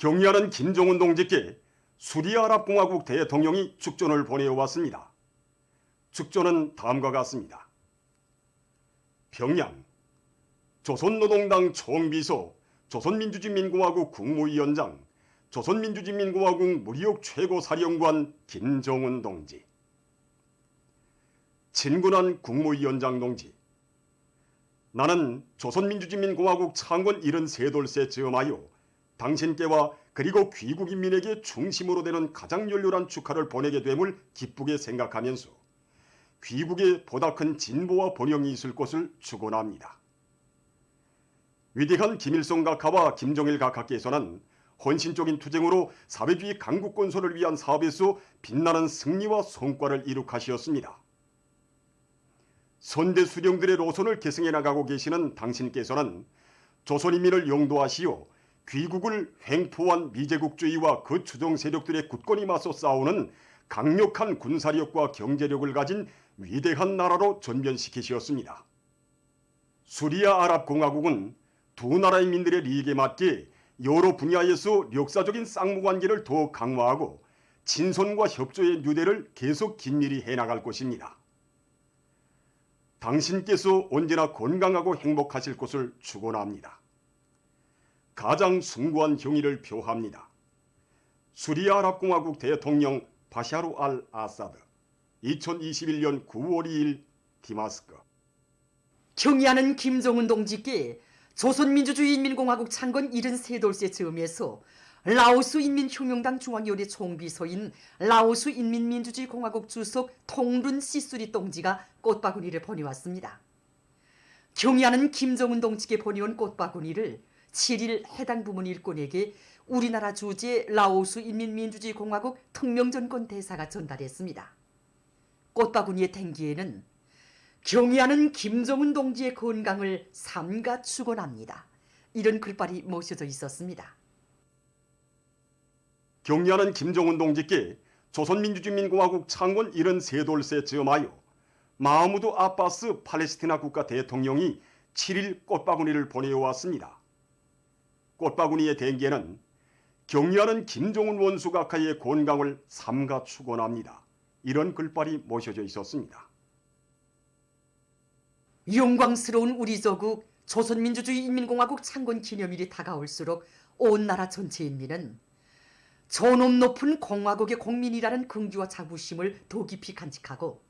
경의하는 김정은 동지께 수리아랍공화국 대통령이 축전을 보내어왔습니다. 축전은 다음과 같습니다. 평양 조선노동당 총비서, 조선민주주의민공화국 국무위원장, 조선민주주의민공화국 무력 최고사령관 김정은 동지. 친근한 국무위원장 동지, 나는 조선민주주의민공화국 창건 73돌세 즈음하여 당신께와 그리고 귀국 인민에게 중심으로 되는 가장 열렬한 축하를 보내게 됨을 기쁘게 생각하면서 귀국에 보다 큰 진보와 번영이 있을 것을 축원합니다. 위대한 김일성 각하와 김정일 각하께서는 헌신적인 투쟁으로 사회주의 강국 건설을 위한 사업에서 빛나는 승리와 성과를 이룩하시었습니다. 선대 수령들의 노선을 계승해 나가고 계시는 당신께서는 조선인민을 영도하시어 귀국을 횡포한 미제국주의와 그 추종 세력들의 굳건히 맞서 싸우는 강력한 군사력과 경제력을 가진 위대한 나라로 전변시키셨습니다. 수리아 아랍공화국은 두 나라의 민들의利益에 맞게 여러 분야에서 역사적인 쌍무관계를 더욱 강화하고 친선과 협조의 뉴대를 계속 긴밀히 해나갈 것입니다. 당신께서 언제나 건강하고 행복하실 것을 축원합니다. 가장 숭고한 경의를 표합니다. 수리아 아랍공화국 대통령 바샤르 알 아사드 2021년 9월 2일 디마스커. 경의하는 김정은 동지께 조선민주주의인민공화국 창건 73돌세 즈음에서 라오스 인민혁명당 중앙위원회 총비서인 라오스 인민민주주의공화국 주석 통룬 시수리 동지가 꽃바구니를 보내왔습니다. 경의하는 김정은 동지께 보내온 꽃바구니를 7일 해당 부문 일꾼에게 우리나라 주재 라오스 인민민주주의공화국 특명전권 대사가 전달했습니다. 꽃바구니의 탱기에는 경의하는 김정은 동지의 건강을 삼가 축원합니다. 이런 글발이 모셔져 있었습니다. 경의하는 김정은 동지께 조선민주주의민공화국 창건 73돌세 즈음하여 마흐무드 아바스 팔레스티나 국가 대통령이 7일 꽃바구니를 보내어왔습니다. 꽃바구니의 댕기에는 경의하는 김정은 원수 각하의 건강을 삼가 축원합니다. 이런 글발이 모셔져 있었습니다. 영광스러운 우리 조국 조선민주주의인민공화국 창건 기념일이 다가올수록 온 나라 전체 인민은 존엄 높은 공화국의 국민이라는 긍지와 자부심을 더 깊이 간직하고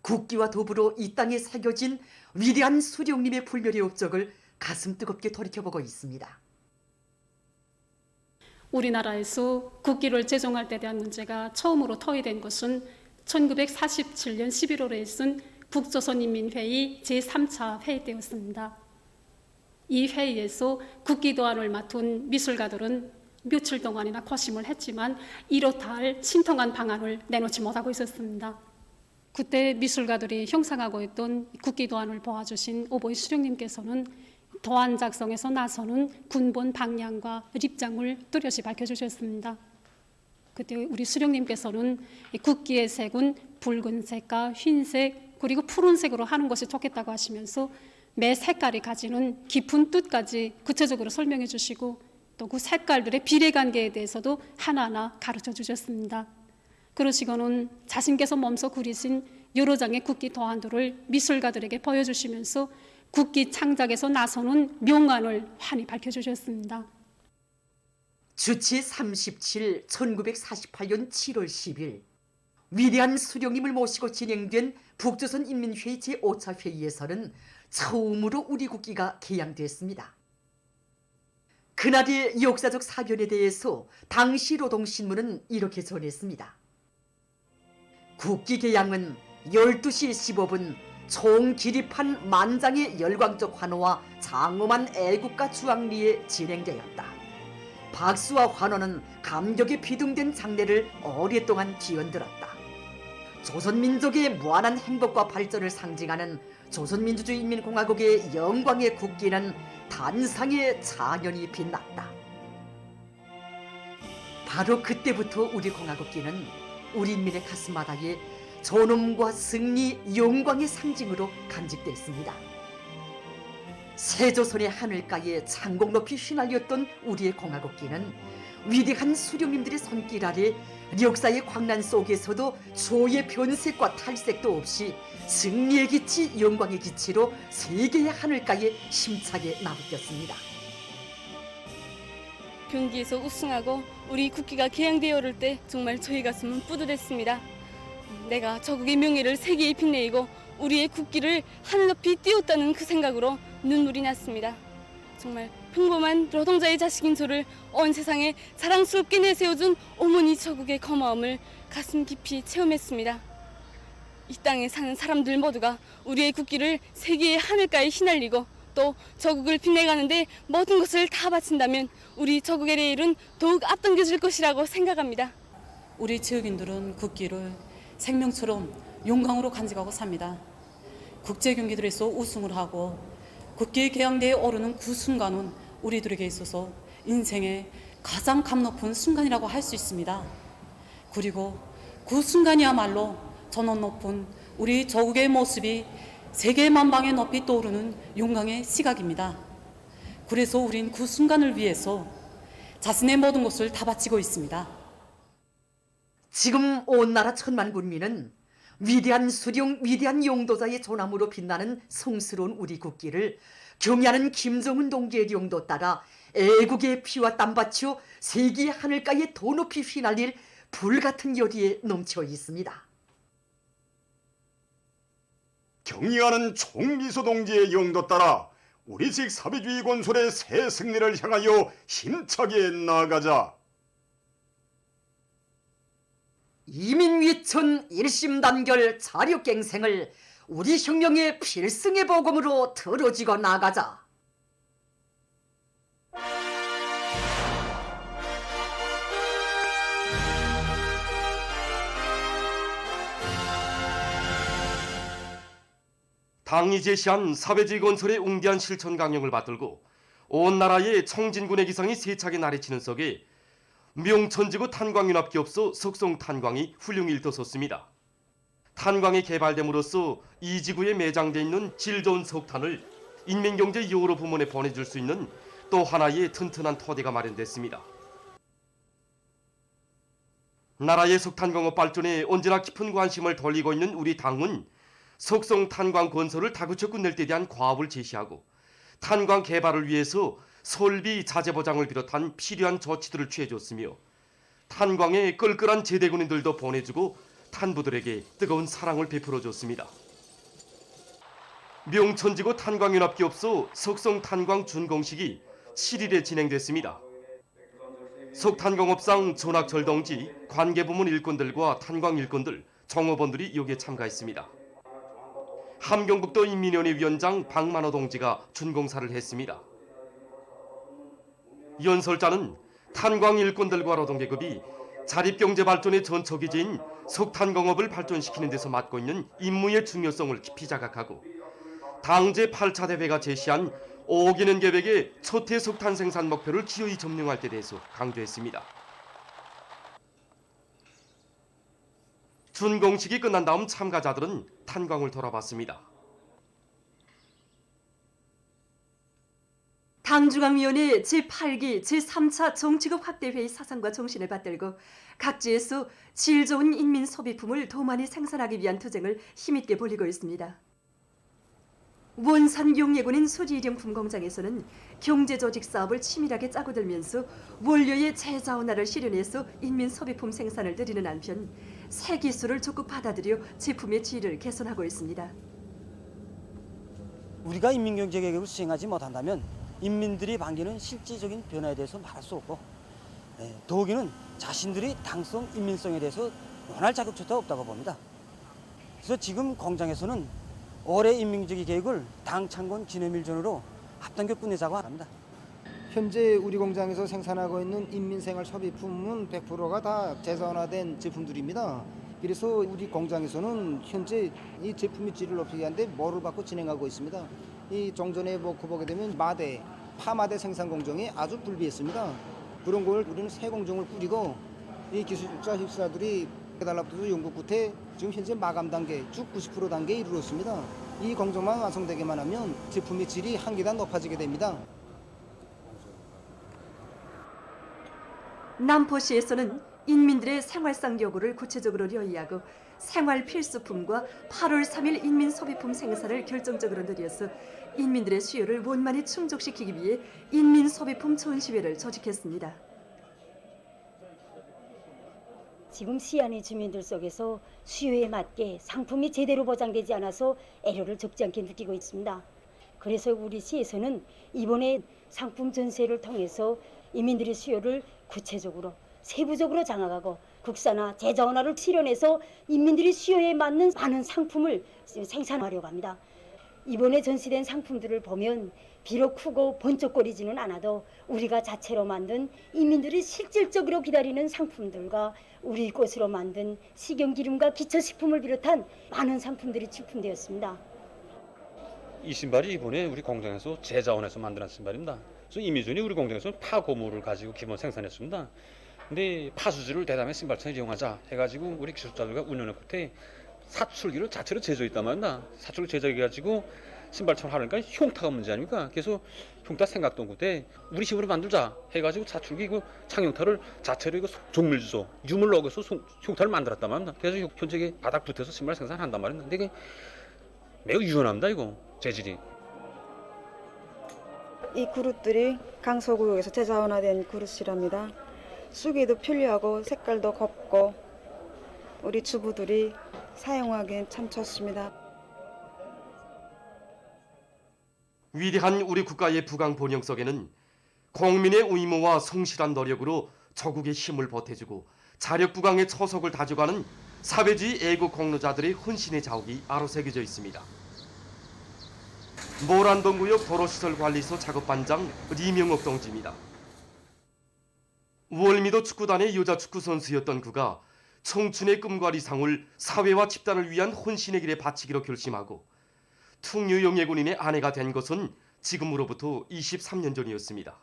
국기와 더불어 이 땅에 새겨진 위대한 수령님의 불멸의 업적을 가슴 뜨겁게 돌이켜보고 있습니다. 우리나라에서 국기를 제정할 때 대한 문제가 처음으로 토의된 것은 1947년 11월에 있은 북조선인민회의 제3차 회의 때였습니다. 이 회의에서 국기 도안을 맡은 미술가들은 며칠 동안이나 거심을 했지만 이렇다 할 신통한 방안을 내놓지 못하고 있었습니다. 그때 미술가들이 형상하고 있던 국기 도안을 보아주신 오보이 수령님께서는 도안 작성에서 나서는 군본 방향과 입장을 뚜렷이 밝혀주셨습니다. 그때 우리 수령님께서는 국기의 색은 붉은색과 흰색 그리고 푸른색으로 하는 것이 좋겠다고 하시면서 매 색깔이 가지는 깊은 뜻까지 구체적으로 설명해 주시고 또 그 색깔들의 비례관계에 대해서도 하나하나 가르쳐 주셨습니다. 그러시고는 자신께서 몸소 그리신 여러 장의 국기 도안들을 미술가들에게 보여주시면서 국기 창작에서 나서는 명안을 환히 밝혀주셨습니다. 주치 37 1948년 7월 10일 위대한 수령님을 모시고 진행된 북조선인민회의 제5차 회의에서는 처음으로 우리 국기가 개양됐습니다. 그날의 역사적 사변에 대해서 당시 노동신문은 이렇게 전했습니다. 국기 개양은 12시 15분 총 기립한 만장의 열광적 환호와 장엄한 애국가 주앙리에 진행되었다. 박수와 환호는 감격에 비둥된 장례를 오랫동안 뒤흔들었다. 조선민족의 무한한 행복과 발전을 상징하는 조선민주주의인민공화국의 영광의 국기는 단상의 찬연히 빛났다. 바로 그때부터 우리 공화국기는 우리 인민의 가슴바다에 존엄과 승리, 영광의 상징으로 간직됐습니다. 세조선의 하늘가에 창공 높이 휘날렸던 우리의 공화국기는 위대한 수령님들의 손길 아래 역사의 광란 속에서도 조의 변색과 탈색도 없이 승리의 기치, 영광의 기치로 세계의 하늘가에 힘차게 나부꼈습니다. 경기에서 우승하고 우리 국기가 개양되어 오를 때 정말 저희 가슴은 뿌듯했습니다. 내가 저국의 명예를 세계에 빛내고 우리의 국기를 하늘 높이 띄웠다는 그 생각으로 눈물이 났습니다. 정말 평범한 노동자의 자식인 저를 온 세상에 자랑스럽게 내세워준 어머니 저국의 고마움을 가슴 깊이 체험했습니다. 이 땅에 사는 사람들 모두가 우리의 국기를 세계의 하늘가에 휘날리고 또 저국을 빛내가는데 모든 것을 다 바친다면 우리 저국의 내일은 더욱 앞당겨질 것이라고 생각합니다. 우리 지역인들은 국기를 생명처럼 영광으로 간직하고 삽니다. 국제 경기들에서 우승을 하고 국기 개양대에 오르는 그 순간은 우리들에게 있어서 인생의 가장 감 높은 순간이라고 할 수 있습니다. 그리고 그 순간이야말로 전원 높은 우리 저국의 모습이 세계 만방에 높이 떠오르는 영광의 시각입니다. 그래서 우린 그 순간을 위해서 자신의 모든 것을 다 바치고 있습니다. 지금 온 나라 천만 군민은 위대한 수령, 위대한 용도자의 존함으로 빛나는 성스러운 우리 국기를 경애하는 김정은 동지의 용도 따라 애국의 피와 땀 바쳐 세계의 하늘가에 더 높이 휘날릴 불같은 열의에 넘쳐 있습니다. 경의하는 총미소 동지의 영도 따라 우리식 사회주의 건설의 새 승리를 향하여 힘차게 나아가자. 이민위천 일심단결 자력갱생을 우리 혁명의 필승의 보검으로 들어지고 나가자. 당이 제시한 사회주의 건설의 웅대한 실천 강령을 받들고 온 나라의 청진군의 기상이 세차게 나래치는 속에 명천지구 탄광윤합기업소 석송탄광이 훌륭히 일터섰습니다. 탄광이 개발됨으로써 이 지구에 매장돼 있는 질 좋은 석탄을 인민경제 여러 부문에 보내줄 수 있는 또 하나의 튼튼한 토대가 마련됐습니다. 나라의 석탄광업 발전에 언제나 깊은 관심을 돌리고 있는 우리 당은 석송탄광 건설을 다그쳐 끝낼 데 대한 과업을 제시하고 탄광 개발을 위해서 설비 자재 보장을 비롯한 필요한 조치들을 취해줬으며 탄광에 끌끌한 제대군인들도 보내주고 탄부들에게 뜨거운 사랑을 베풀어줬습니다. 명천지구 탄광윤합기업소 석송탄광 준공식이 7일에 진행됐습니다. 석탄광업상 전학철 동지, 관계부문 일꾼들과 탄광 일꾼들, 종업원들이 여기에 참가했습니다. 함경북도 인민위원회 위원장 박만호 동지가 준공사를 했습니다. 연설자는 탄광 일꾼들과 노동계급이 자립경제 발전의 전초기지인 석탄광업을 발전시키는 데서 맡고 있는 임무의 중요성을 깊이 자각하고 당 제8차 대회가 제시한 5억 년 계획의 초태 석탄 생산 목표를 기어이 점령할 때 대해서 강조했습니다. 준공식이 끝난 다음 참가자들은 탄광을 돌아봤습니다. 당중앙위원회 제8기 제3차 정치급 확대회의 사상과 정신을 받들고 각지에서 질 좋은 인민 소비품을 더 많이 생산하기 위한 투쟁을 힘있게 벌이고 있습니다. 원산 용예군인 수지일용품 공장에서는 경제조직 사업을 치밀하게 짜고 들면서 원료의 재자원화를 실현해서 인민 소비품 생산을 늘리는 한편 새 기술을 적극 받아들여 제품의 질을 개선하고 있습니다. 우리가 인민경제개혁을 수행하지 못한다면 인민들이 반기는 실질적인 변화에 대해서 말할 수 없고 더욱이는 자신들이 당성, 인민성에 대해서 논할 자격조차 없다고 봅니다. 그래서 지금 공장에서는 올해 인민경제 계획을 당 창건 기념일 전으로 앞당겨 끝내자고 합니다. 현재 우리 공장에서 생산하고 있는 인민생활 소비품은 100%가 다 재산화된 제품들입니다. 그래서 우리 공장에서는 현재 이 제품의 질을 높이기 위한데 모를 받고 진행하고 있습니다. 이 종전에 보게 되면 파마대 생산 공정이 아주 불비했습니다. 그런 걸 우리는 새 공정을 꾸리고 이 기술자 흡사들이 달라붙어서 연구 끝에 지금 현재 마감 단계, 쭉 90% 단계에 이르렀습니다. 이 공정만 완성되기만 하면 제품의 질이 한 계단 높아지게 됩니다. 남포시에서는 인민들의 생활상 요구를 구체적으로 열의하고 생활 필수품과 8월 3일 인민 소비품 생산을 결정적으로 늘려서 인민들의 수요를 원만히 충족시키기 위해 인민 소비품 전시회를 조직했습니다. 지금 시안의 주민들 속에서 수요에 맞게 상품이 제대로 보장되지 않아서 애로를 적지 않게 느끼고 있습니다. 그래서 우리 시에서는 이번에 상품 전시회를 통해서 인민들의 수요를 구체적으로 세부적으로 장악하고 국산화, 제자원화를 실현해서 인민들의 수요에 맞는 많은 상품을 생산하려고 합니다. 이번에 전시된 상품들을 보면 비록 크고 번쩍거리지는 않아도 우리가 자체로 만든 인민들이 실질적으로 기다리는 상품들과 우리 것으로 만든 식용기름과 기초식품을 비롯한 많은 상품들이 출품되었습니다. 이 신발이 이번에 우리 공장에서 제자원해서 만든 신발입니다. 그래서 이미전이 우리 공장에서 파고무를 가지고 기본 생산했습니다. 근데 파수지를 대담의 신발처럼 이용하자 해가지고 우리 기술자들과 운영을 끝에 사출기를 자체로 제조했단 말입니다. 사출을 제조해가지고 신발처럼 하려니까 흉타가 문제 아닙니까? 그래서 흉타 생각도 못해 우리 식으로 만들자 해가지고 사출기 그 창용타를 자체로 이거 종밀주소 유물 넣어서 흉타를 만들었단 말입니다. 그래서 현재 바닥 붙여서 신발 생산한단 말입니다. 근데 이게 매우 유연합니다. 이거 재질이. 이 그릇들이 강서구역에서 제자원화된 그릇이랍니다. 쓰기도 편리하고 색깔도 곱고 우리 주부들이 사용하기엔 참 좋습니다. 위대한 우리 국가의 부강 본영 속에는 국민의 의무와 성실한 노력으로 조국의 힘을 보태주고 자력 부강의 초석을 다져가는 사회주의 애국 공로자들의 헌신의 자욱이 아로새겨져 있습니다. 모란동구역 도로시설관리소 작업반장 리명옥 동지입니다. 월미도 축구단의 여자 축구 선수였던 그가 청춘의 꿈과理想을 사회와 집단을 위한 헌신의 길에 바치기로 결심하고 퉁유용예군인의 아내가 된 것은 지금으로부터 23년 전이었습니다.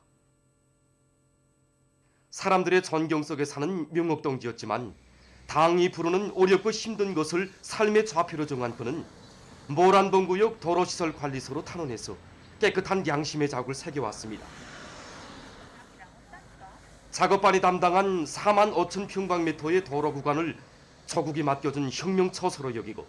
사람들의 존경 속에 사는 명옥동지였지만 당이 부르는 어렵고 힘든 것을 삶의 좌표로 정한 그는 모란동구역 도로시설관리소로 탄원해서 깨끗한 양심의 자국을 새겨왔습니다. 작업반이 담당한 4만 5천 평방미터의 도로 구간을 조국이 맡겨준 혁명처소로 여기고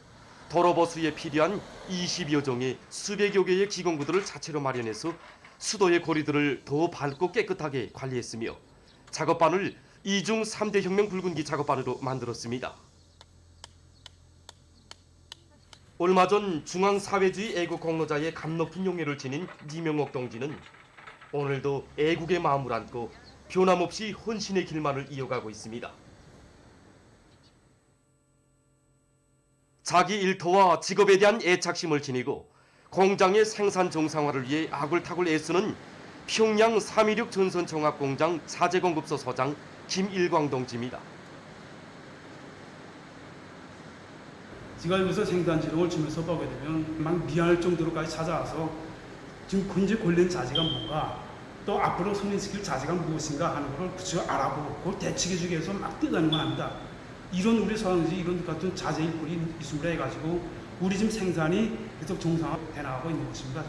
도로 보수에 필요한 20여 종의 수백여 개의 기공구들을 자체로 마련해서 수도의 거리들을 더 밝고 깨끗하게 관리했으며 작업반을 2중 3대 혁명 붉은기 작업반으로 만들었습니다. 얼마 전 중앙사회주의 애국 공로자의 감 높은 용예를 지닌 이명옥 동지는 오늘도 애국의 마음을 안고 변함없이 헌신의 길만을 이어가고 있습니다. 자기 일터와 직업에 대한 애착심을 지니고 공장의 생산 정상화를 위해 아굴타굴 애쓰는 평양 316 전선종합공장 자재공급소 소장 김일광 동지입니다. 제가 여기서 생산지령을 주면서 보게 되면 막 미안할 정도로까지 찾아와서 지금 현재 걸린 자재가 뭔가 또 앞으로 성립시킬 자재가 무엇인가 하는 것을 그저 알아보고 그걸 대책해주기 위해서 막 뛰어다니는 합니다. 이런 우리 서양지 이런 같은 자재 일꾼이 있음으로 해가지고 우리 지금 생산이 계속 정상화돼 나가고 있는 것입니다.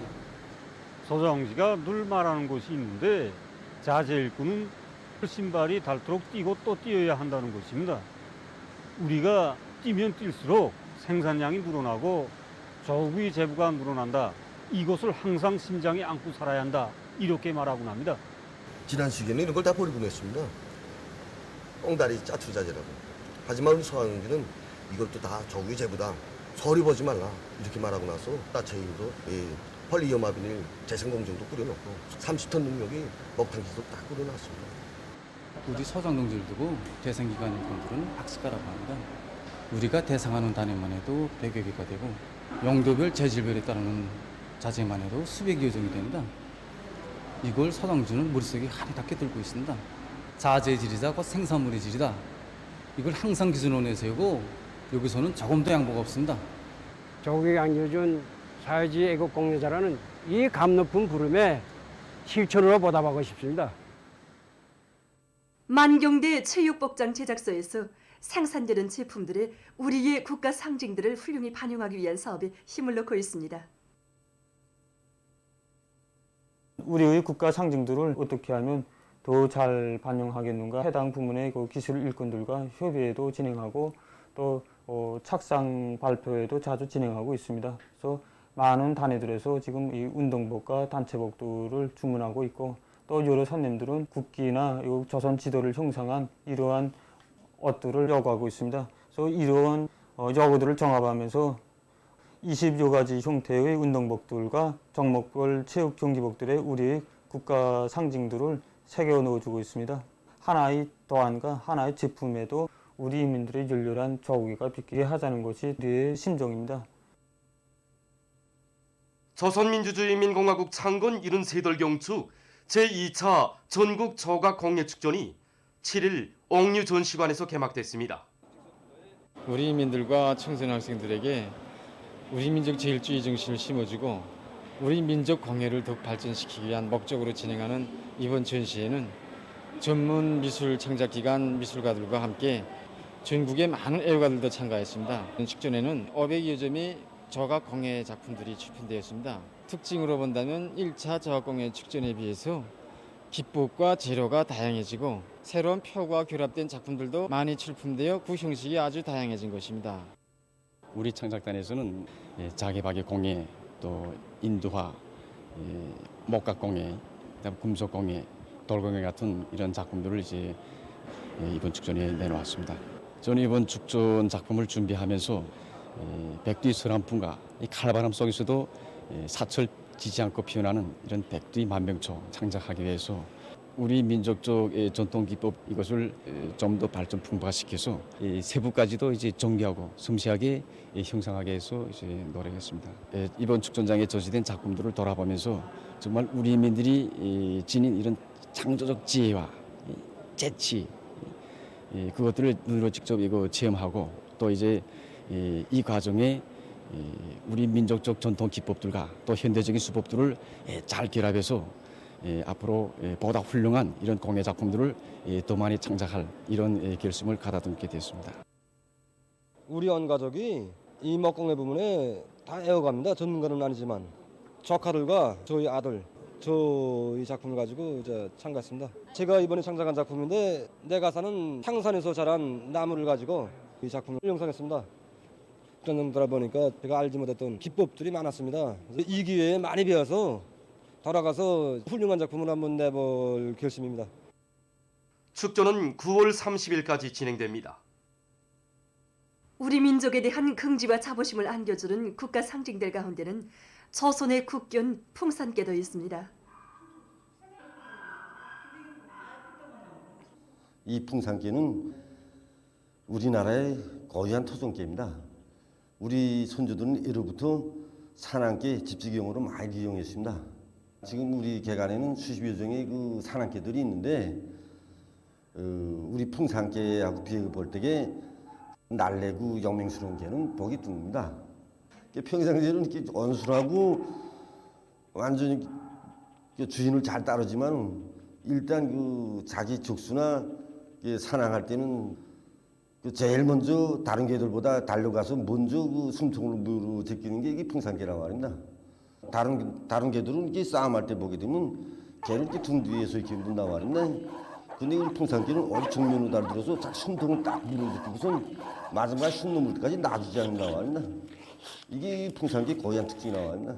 소장지가 늘 말하는 것이 있는데 자재 일꾼은 신발이 닳도록 뛰고 또 뛰어야 한다는 것입니다. 우리가 뛰면 뛸수록 생산량이 늘어나고 조국의 재부가 늘어난다. 이것을 항상 심장에 안고 살아야 한다. 이렇게 말하곤 합니다. 지난 시기에는 이런 걸 다 버리고 냈습니다. 엉다리 짜투자재라고. 하지만 우리 서항지는 이것도 다 조국의 재부다. 서리 보지 말라. 이렇게 말하고 나서 따체인도 폴리염화비닐 재생공정도 꾸려놓고 30톤 능력이 먹탕기도 딱 꾸려놨습니다. 우리 소장동지를 두고 대상기관 일꾼들은 박식가라고 합니다. 우리가 대상하는 단위만 해도 100여 개가 되고 용도별 재질별에 따르는 자재만 해도 수백여 종이 됩니다. 이걸 소장주는 머릿속에 한이 닿게 들고 있습니다. 자재질이다, 곧 생산물의 질이다. 이걸 항상 기준으로 세우고 여기서는 조금도 양보가 없습니다. 조국이 안겨준 사회주의 애국 공로자라는 이 감 높은 부름에 실천으로 보답하고 싶습니다. 만경대 체육복장 제작소에서 생산되는 제품들에 우리의 국가 상징들을 훌륭히 반영하기 위한 사업에 힘을 넣고 있습니다. 우리의 국가 상징들을 어떻게 하면 더 잘 반영하겠는가, 해당 부문의 그 기술 일꾼들과 협의회도 진행하고 또 착상 발표회도 자주 진행하고 있습니다. 그래서 많은 단위들에서 지금 이 운동복과 단체복들을 주문하고 있고, 또 여러 손님들은 국기나 조선 지도를 형성한 이러한 옷들을 요구하고 있습니다. 그래서 이러한 요구들을 종합하면서 20여 가지 형태의 운동복들과 종목별 체육 경기복들에 우리의 국가 상징들을 새겨 넣어주고 있습니다. 하나의 도안과 하나의 제품에도 우리 인민들의 열렬한 조국이가 비키게 하자는 것이 우리의 심정입니다. 조선민주주의인민공화국 창건 73돌 경축 제2차 전국 조각 공예축전이 7일 옥류 전시관에서 개막됐습니다. 우리 인민들과 청소년 학생들에게 우리 민족 제일주의 정신을 심어주고 우리 민족 공예를 더욱 발전시키기 위한 목적으로 진행하는 이번 전시회는 전문 미술 창작기관 미술가들과 함께 전국의 많은 애호가들도 참가했습니다. 축전에는 500여 점의 조각 공예 작품들이 출품되었습니다. 특징으로 본다면 1차 조각 공예 축전에 비해서 기법과 재료가 다양해지고 새로운 표가 결합된 작품들도 많이 출품되어 그 형식이 아주 다양해진 것입니다. 우리 창작단에서는 자개박의 공예, 또 인두화, 목각 공예, 그다음 금속 공예, 돌공예 같은 이런 작품들을 이제 이번 축전에 내놓았습니다. 저는 이번 축전 작품을 준비하면서 백두의 서람풍과 이 칼바람 속에서도 사철 지지 않고 피어나는 이런 백두의 만병초 창작하기 위해서 우리 민족적 전통 기법 이것을 좀 더 발전 풍부화시켜서 세부까지도 이제 정교하고 섬세하게 형성하게 해서 이제 노력했습니다. 이번 축전장에 전시된 작품들을 돌아보면서 정말 우리 인민들이 지닌 이런 창조적 지혜와 재치 그것들을 눈으로 직접 이거 체험하고 또 이제 이 과정에 우리 민족적 전통 기법들과 또 현대적인 수법들을 잘 결합해서 앞으로 보다 훌륭한 이런 공예 작품들을 더 많이 창작할 이런 결심을 가다듬게 됐습니다. 우리 온 가족이 이 목공예 부분에 다 애호갑니다. 전문가는 아니지만 조카들과 저희 아들 저희 작품을 가지고 이제 참가했습니다. 제가 이번에 창작한 작품인데 내가 사는 향산에서 자란 나무를 가지고 이 작품을 형성했습니다. 그런 돌아보니까 제가 알지 못했던 기법들이 많았습니다. 이 기회에 많이 배워서 돌아가서 훌륭한 작품을 한번 내볼 결심입니다. 축전은 9월 30일까지 진행됩니다. 우리 민족에 대한 긍지와 자부심을 안겨주는 국가 상징들 가운데는 조선의 국견 풍산깨도 있습니다. 이 풍산깨는 우리나라의 고유한 토종깨입니다. 우리 손주들은 예로부터 산안깨 집지경으로 많이 이용했습니다. 지금 우리 개간에는 수십여 종의 그 산안깨들이 있는데 우리 풍산깨하고 비교 볼 때에 날래고 영맹스러운 개는 보기 드뭅니다. 평상시에는 이렇게 온순하고 완전히 주인을 잘 따르지만 일단 그 자기 적수나 사냥할 때는 제일 먼저 다른 개들보다 달려가서 먼저 그 숨통으로 제끼는 게 이게 풍산개란 말입니다. 다른 개들은 이렇게 싸움할 때 보게 되면 개를 이렇게 등 뒤에서 이렇게 문단 말입니다. 근데 이 풍산개는 어디 정면으로 달들어서 딱 숨통을 딱 밀어제끼고선 마지막 숨 넘을 때까지 놔주지 않는단 말입니다. 이게 풍산개 고유한 특징이란 말입니다.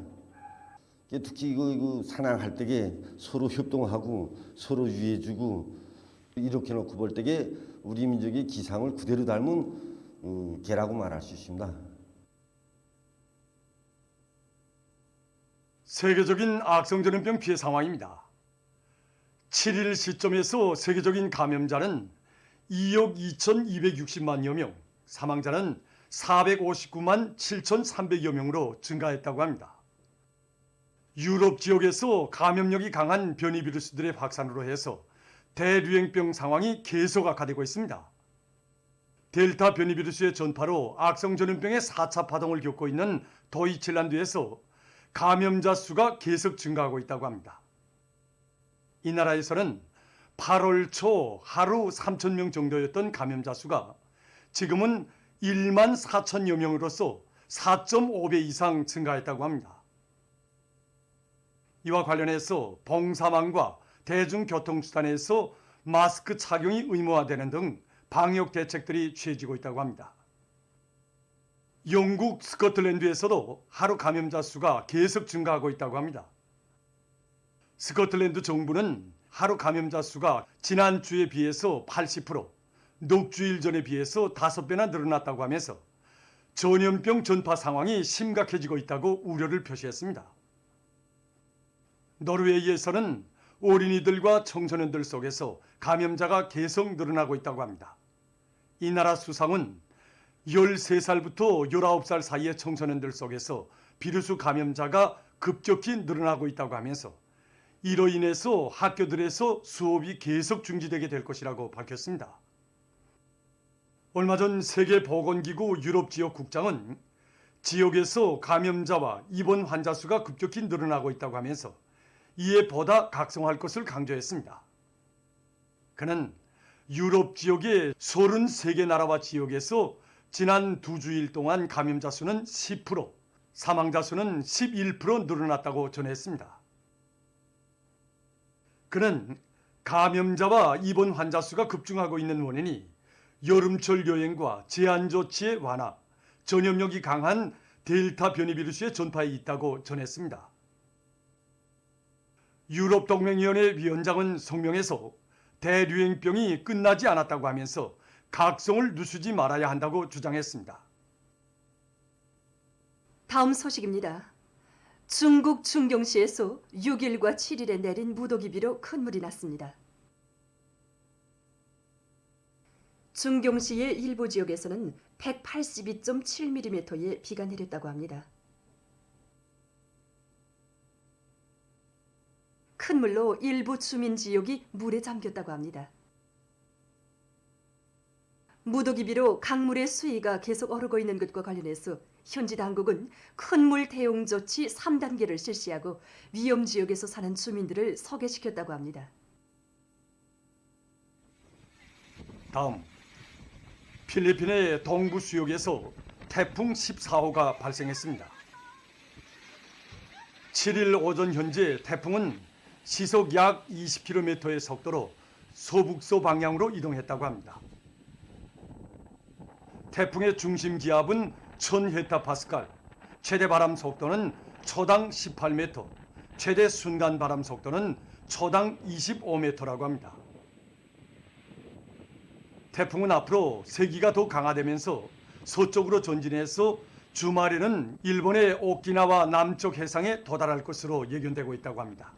특히 이거 사냥할 때에 서로 협동하고 서로 유해주고 이렇게 놓고 볼 때에 우리 민족의 기상을 그대로 닮은 개라고 말할 수 있습니다. 세계적인 악성전염병 피해 상황입니다. 7일 시점에서 세계적인 감염자는 2억 2,260만여 명, 사망자는 459만 7,300여 명으로 증가했다고 합니다. 유럽 지역에서 감염력이 강한 변이 비루스들의 확산으로 해서 대유행병 상황이 계속 악화되고 있습니다. 델타 변이 비루스의 전파로 악성전염병의 4차 파동을 겪고 있는 도이칠란드에서 감염자 수가 계속 증가하고 있다고 합니다. 이 나라에서는 8월 초 하루 3,000명 정도였던 감염자 수가 지금은 1만 4천여 명으로서 4.5배 이상 증가했다고 합니다. 이와 관련해서 봉사망과 대중교통수단에서 마스크 착용이 의무화되는 등 방역 대책들이 취해지고 있다고 합니다. 영국 스코틀랜드에서도 하루 감염자 수가 계속 증가하고 있다고 합니다. 스코틀랜드 정부는 하루 감염자 수가 지난주에 비해서 80%, 넉주일 전에 비해서 5배나 늘어났다고 하면서 전염병 전파 상황이 심각해지고 있다고 우려를 표시했습니다. 노르웨이에서는 어린이들과 청소년들 속에서 감염자가 계속 늘어나고 있다고 합니다. 이 나라 수상은 13살부터 19살 사이의 청소년들 속에서 비루스 감염자가 급격히 늘어나고 있다고 하면서 이로 인해서 학교들에서 수업이 계속 중지되게 될 것이라고 밝혔습니다. 얼마 전 세계보건기구 유럽 지역 국장은 지역에서 감염자와 입원 환자 수가 급격히 늘어나고 있다고 하면서 이에 보다 각성할 것을 강조했습니다. 그는 유럽 지역의 33개 나라와 지역에서 지난 2주일 동안 감염자 수는 10%, 사망자 수는 11% 늘어났다고 전했습니다. 그는 감염자와 입원 환자 수가 급증하고 있는 원인이 여름철 여행과 제한 조치의 완화, 전염력이 강한 델타 변이 비루스의 전파에 있다고 전했습니다. 유럽동맹위원회 위원장은 성명에서 대유행병이 끝나지 않았다고 하면서 각성을 누수지 말아야 한다고 주장했습니다. 다음 소식입니다. 중국 중경시에서 6일과 7일에 내린 무더기 비로 큰 물이 났습니다. 중경시의 일부 지역에서는 182.7mm의 비가 내렸다고 합니다. 큰 물로 일부 주민 지역이 물에 잠겼다고 합니다. 무더기 비로 강물의 수위가 계속 오르고 있는 것과 관련해서 현지 당국은 큰 물 대응 조치 3단계를 실시하고 위험 지역에서 사는 주민들을 소개시켰다고 합니다. 다음, 필리핀의 동부 수역에서 태풍 14호가 발생했습니다. 7일 오전 현재 태풍은 시속 약 20km의 속도로 서북서 방향으로 이동했다고 합니다. 태풍의 중심 기압은 1000헥타파스칼, 최대 바람 속도는 초당 18m, 최대 순간 바람 속도는 초당 25m라고 합니다. 태풍은 앞으로 세기가 더 강화되면서 서쪽으로 전진해서 주말에는 일본의 오키나와 남쪽 해상에 도달할 것으로 예견되고 있다고 합니다.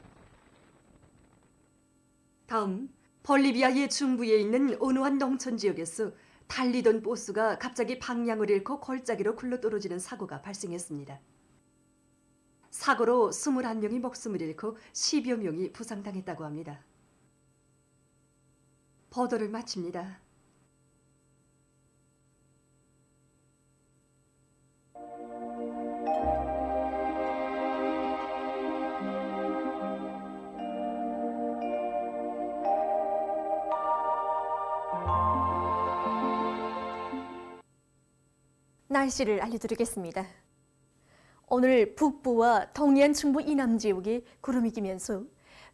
다음, 볼리비아의 중부에 있는 어느 한 농촌 지역에서 달리던 버스가 갑자기 방향을 잃고 골짜기로 굴러떨어지는 사고가 발생했습니다. 사고로 21명이 목숨을 잃고 10여 명이 부상당했다고 합니다. 보도를 마칩니다. 날씨를 알려드리겠습니다. 오늘 북부와 동해안 중부 이남 지역에 구름이 끼면서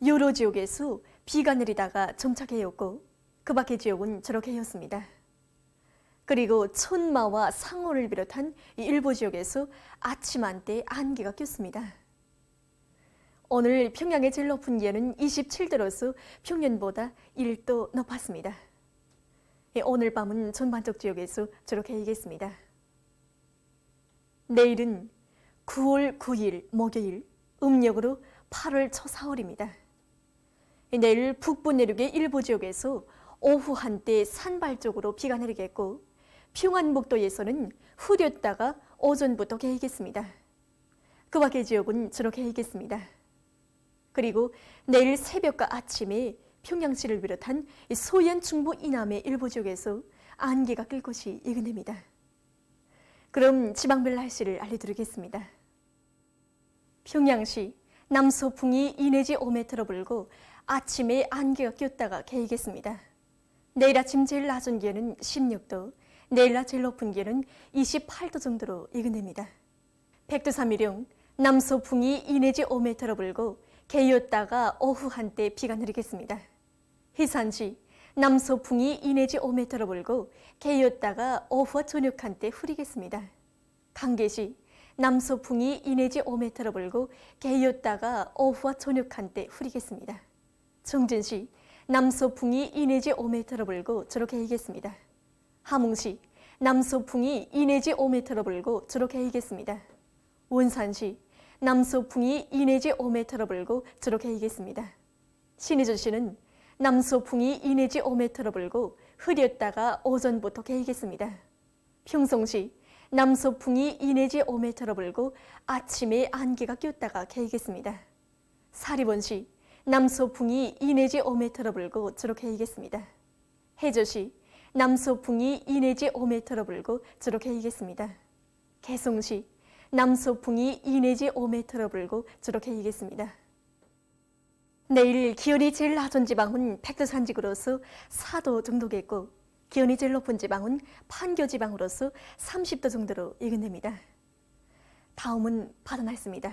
여러 지역에서 비가 내리다가 정착해였고 그 밖의 지역은 저렇게였습니다. 그리고 천마와 상호를 비롯한 이 일부 지역에서 아침 한때 안개가 꼈습니다. 오늘 평양의 제일 높은 기온은 27도로서 평년보다 1도 높았습니다. 오늘 밤은 전반적 지역에서 저렇게 이겠습니다. 내일은 9월 9일 목요일, 음력으로 8월 초 4월입니다. 내일 북부 내륙의 일부 지역에서 오후 한때 산발 쪽으로 비가 내리겠고 평안북도에서는 흐렸다가 오전부터 개이겠습니다. 그 밖의 지역은 저렇게 개이겠습니다. 그리고 내일 새벽과 아침에 평양시를 비롯한 소연 중부 이남의 일부 지역에서 안개가 낄 것이 예견됩니다. 그럼 지방별 날씨를 알려드리겠습니다. 평양시 남서풍이 2 내지 5m 불고 아침에 안개가 꼈다가 개이겠습니다. 내일 아침 제일 낮은 기온은 16도, 내일 낮 제일 높은 기온은 28도 정도로 예견됩니다. 백두산미령 남서풍이 2 내지 5m로 불고 개였다가 오후 한때 비가 내리겠습니다. 해산시 남서풍이 2 내지 5m로 불고 개였다가 오후와 저녁 한때 흐리겠습니다. 강계시 남서풍이 2 내지 5m로 불고 개였다가 오후와 저녁 한때 흐리겠습니다. 정진시 남서풍이 2 내지 5m로 불고 주로 개이겠습니다. 함흥시 남서풍이 2 내지 5m로 불고 주로 개이겠습니다. 원산시 남서풍이 2 내지 5m로 불고 주로 개이겠습니다. 신의주시는 남서풍이 2 내지 5m로 불고 흐렸다가 오전부터 개이겠습니다. 평성시 남서풍이 2 내지 5m로 불고 아침에 안개가 꼈다가 개이겠습니다. 사리본시 남서풍이 2 내지 5m로 불고 주로 개이겠습니다. 해저시 남서풍이 2 내지 5m로 불고 주로 개이겠습니다. 개성시 남서풍이 2 내지 5m로 불고 주로 개이겠습니다. 내일 기온이 제일 낮은 지방은 백두산지구로서 4도 정도겠고 기온이 제일 높은 지방은 판교지방으로서 30도 정도로 예견됩니다. 다음은 바다 날씨입니다.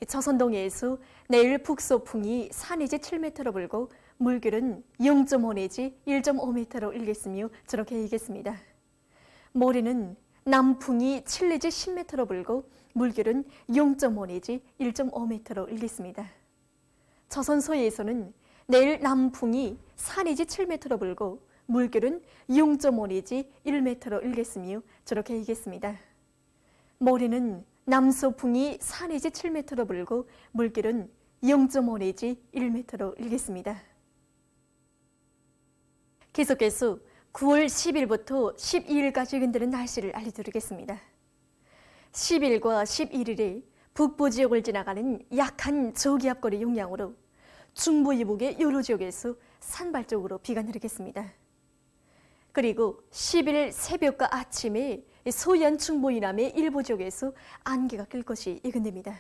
조선동해에서 내일 북서풍이 4 내지 7m로 불고 물결은 0.5 내지 1.5m로 일겠으며 주로 개이겠습니다. 모레는 남풍이 7 내지 10m로 불고 물결은 0.5 내지 1.5m로 일겠습니다. 조선서해에서는 내일 남풍이 4 내지 7m로 불고 물결은 0.5 내지 1m로 일겠으며 주로 개이겠습니다. 모레는 남서풍이 4 내지 7m로 불고 물결은 0.5 내지 1m로 일겠습니다. 계속해서 9월 10일부터 12일까지 예견되는 날씨를 알려드리겠습니다. 10일과 11일에 북부 지역을 지나가는 약한 저기압골의 영향으로 중부 이북의 여러 지역에서 산발적으로 비가 내리겠습니다. 그리고 10일 새벽과 아침에 서해안 충북 이남의 일부 지역에서 안개가 낄 것이 예견됩니다.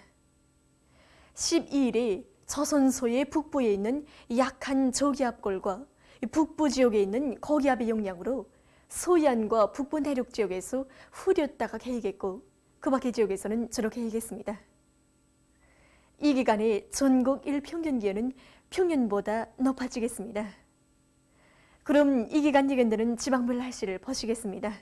12일에 조선소의 북부에 있는 약한 저기압골과 북부 지역에 있는 고기압의 영향으로 서해안과 북부 내륙 지역에서 흐렸다가 개이겠고 그 밖의 지역에서는 주로 개이겠습니다. 이 기간에 전국 일평균 기온은 평년보다 높아지겠습니다. 그럼 이 기간 예견되는 지방별 날씨를 보시겠습니다.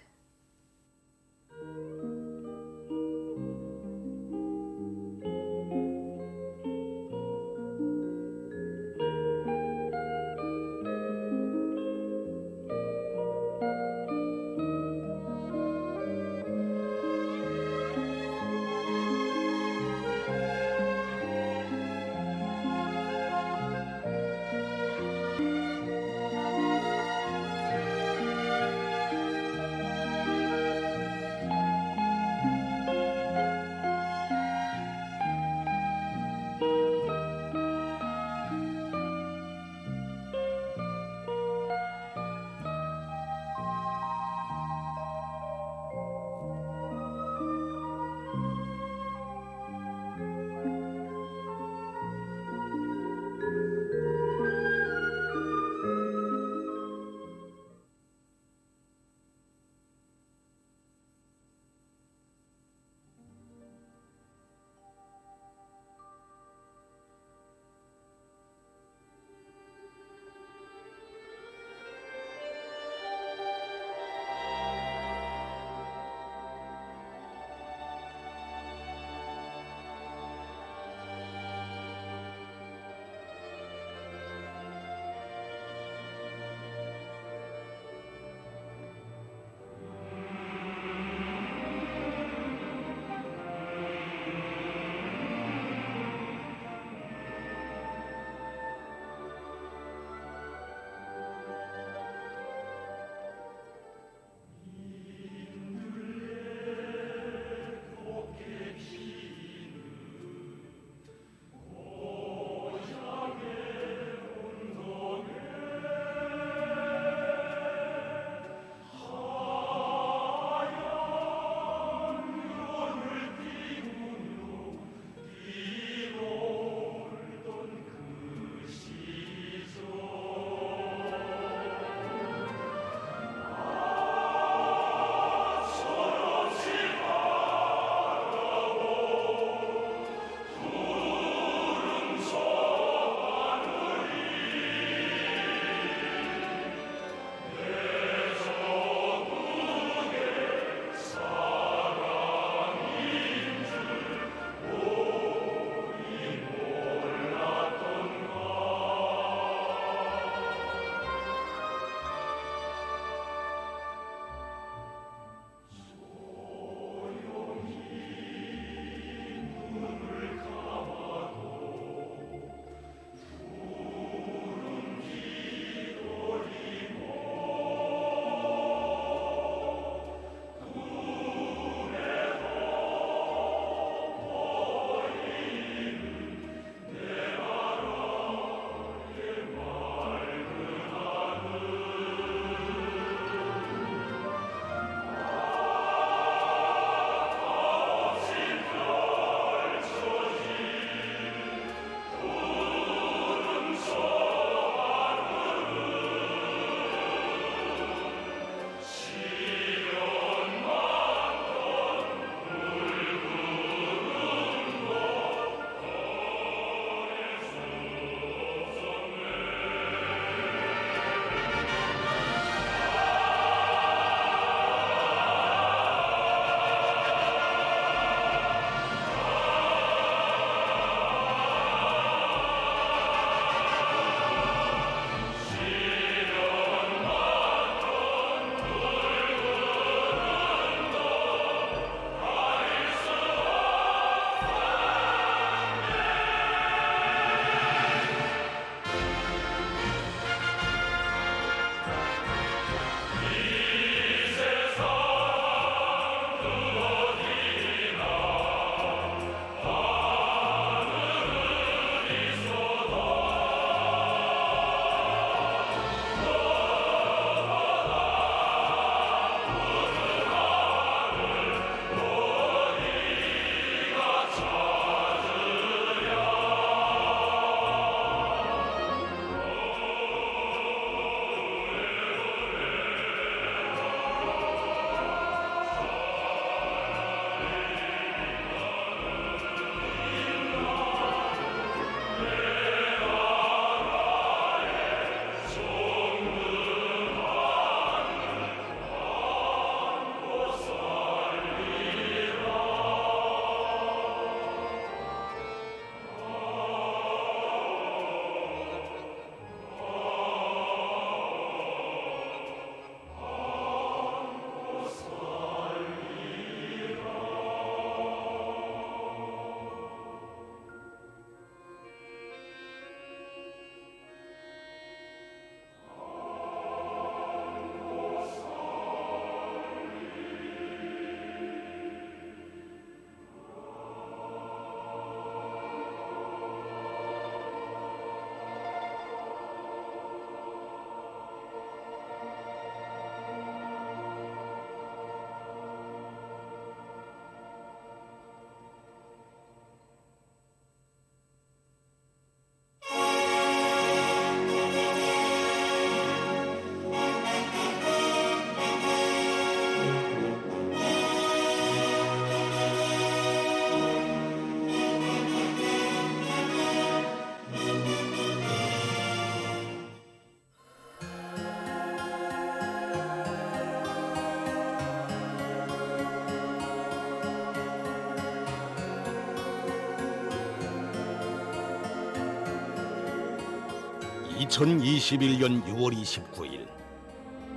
2021년 6월 29일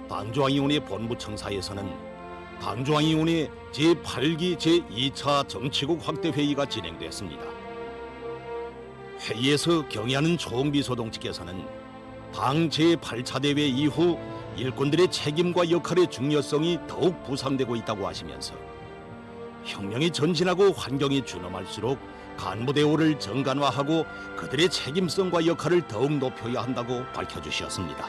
당조항위원회 본부청사에서는 당조항위원회 제8기 제2차 정치국 확대회의가 진행됐습니다. 회의에서 경의하는 조홍비 소동지께서는 당 제8차 대회 이후 일꾼들의 책임과 역할의 중요성이 더욱 부상되고 있다고 하시면서 혁명이 전진하고 환경이 준엄할수록 간부 대우를 정관화하고 그들의 책임성과 역할을 더욱 높여야 한다고 밝혀주셨습니다.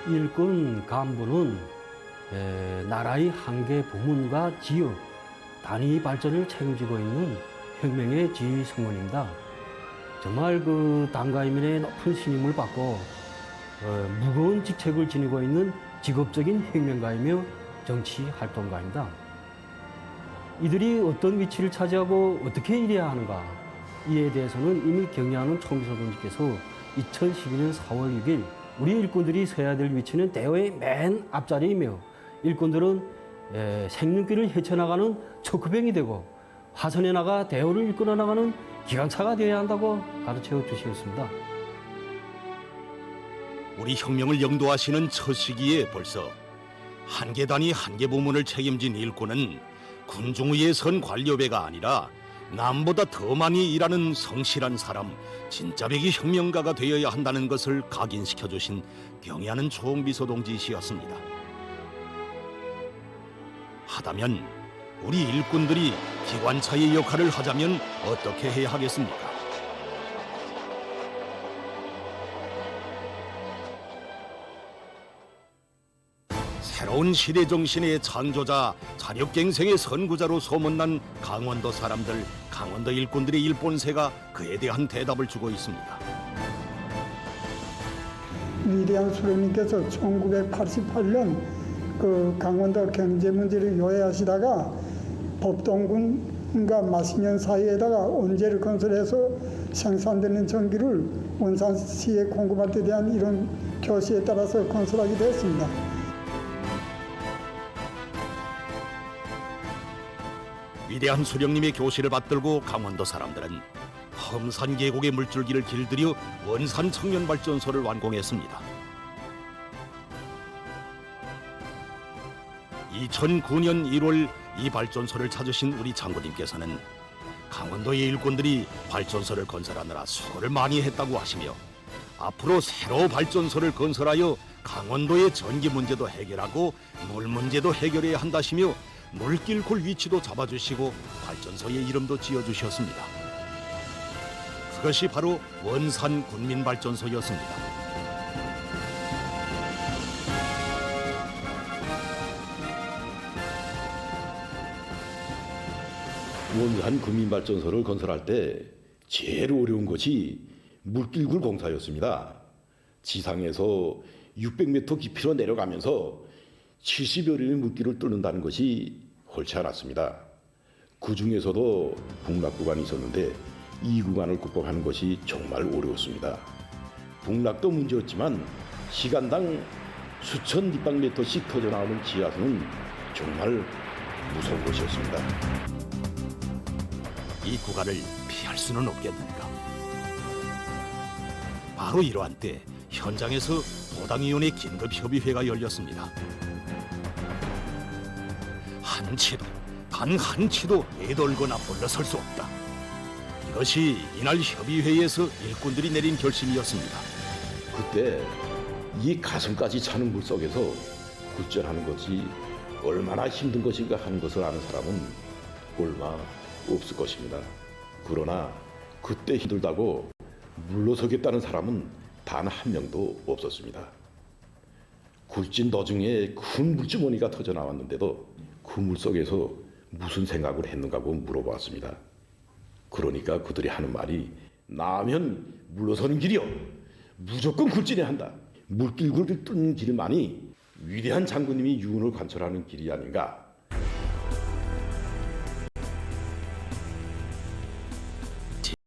일꾼 간부는 나라의 한계 부문과 지역, 단위 발전을 책임지고 있는 혁명의 지휘성원입니다. 정말 그 당가인민의 높은 신임을 받고 무거운 직책을 지니고 있는 직업적인 혁명가이며 정치 활동가입니다. 이들이 어떤 위치를 차지하고 어떻게 일해야 하는가, 이에 대해서는 이미 경의하는 총비서동지께서 2012년 4월 6일 우리 일꾼들이 서야 될 위치는 대우의 맨 앞자리이며 일꾼들은 생명길을 헤쳐나가는 척후병이 되고 화선에 나가 대우를 이끌어 나가는 기관차가 되어야 한다고 가르쳐 주셨습니다. 우리 혁명을 영도하시는 첫 시기에 벌써 한계 단위 한계 부문을 책임진 일꾼은 군중위에 선 관료배가 아니라 남보다 더 많이 일하는 성실한 사람, 진짜배기 혁명가가 되어야 한다는 것을 각인시켜 주신 경의하는 총비서동지시였습니다. 하다면 우리 일꾼들이 기관차의 역할을 하자면 어떻게 해야 하겠습니까? 새로운 시대 정신의 창조자, 자력갱생의 선구자로 소문난 강원도 사람들, 강원도 일꾼들의 일본세가 그에 대한 대답을 주고 있습니다. 위대한 수령님께서 1988년 그 강원도 경제 문제를 요해하시다가 법동군과 마신현 사이에다가 원재를 건설해서 생산되는 전기를 원산시에 공급할 때 대한 이런 교시에 따라서 건설하게 되었습니다. 위대한 수령님의 교시를 받들고 강원도 사람들은 험산 계곡의 물줄기를 길들여 원산 청년발전소를 완공했습니다. 2009년 1월 이 발전소를 찾으신 우리 장군님께서는 강원도의 일꾼들이 발전소를 건설하느라 수고를 많이 했다고 하시며 앞으로 새로 발전소를 건설하여 강원도의 전기 문제도 해결하고 물 문제도 해결해야 한다시며 물길굴 위치도 잡아주시고 발전소의 이름도 지어주셨습니다. 그것이 바로 원산 군민발전소였습니다. 원산 군민발전소를 건설할 때 제일 어려운 것이 물길굴 공사였습니다. 지상에서 600m 깊이로 내려가면서 70여 림의 물길을 뚫는다는 것이 옳지 않았습니다. 그 중에서도 북락 구간이 있었는데 이 구간을 극복하는 것이 정말 어려웠습니다. 북락도 문제였지만 시간당 수천立方미터씩 터져나오는 지하수는 정말 무서운 것이었습니다. 이 구간을 피할 수는 없겠는가. 바로 이러한 때 현장에서 도당위원회 긴급협의회가 열렸습니다. 한치도, 단 한치도 애돌거나 물러설 수 없다. 이것이 이날 협의회에서 일꾼들이 내린 결심이었습니다. 그때 이 가슴까지 차는 물속에서 굴절하는 것이 얼마나 힘든 것인가 하는 것을 아는 사람은 얼마 없을 것입니다. 그러나 그때 힘들다고 물러서겠다는 사람은 단 한 명도 없었습니다. 굴진 너중에 큰 물주머니가 터져 나왔는데도 그 물속에서 무슨 생각을 했는가고 물어봤습니다. 그러니까 그들이 하는 말이 나면 물러서는 길이요. 무조건 굴진해야 한다. 물길굴을 뚫는 길만이 위대한 장군님이 유운을 관철하는 길이 아닌가.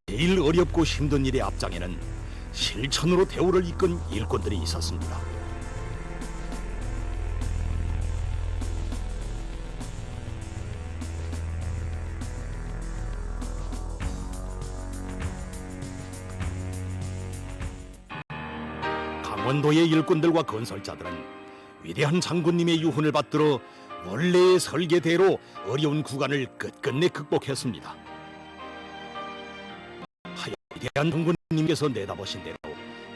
제일 어렵고 힘든 일의 앞장에는 실천으로 대우를 이끈 일꾼들이 있었습니다. 강원도의 일꾼들과 건설자들은 위대한 장군님의 유훈을 받들어 원래의 설계대로 어려운 구간을 끝끝내 극복했습니다. 하여 위대한 장군님께서 내다보신 대로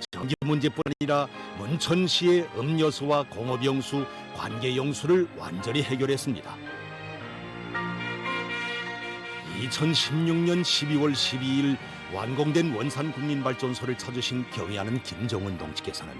전기 문제뿐 아니라 문천시의 음료수와 공업용수, 관계용수를 완전히 해결했습니다. 2016년 12월 12일 완공된 원산국민발전소를 찾으신 경의하는 김정은 동지께서는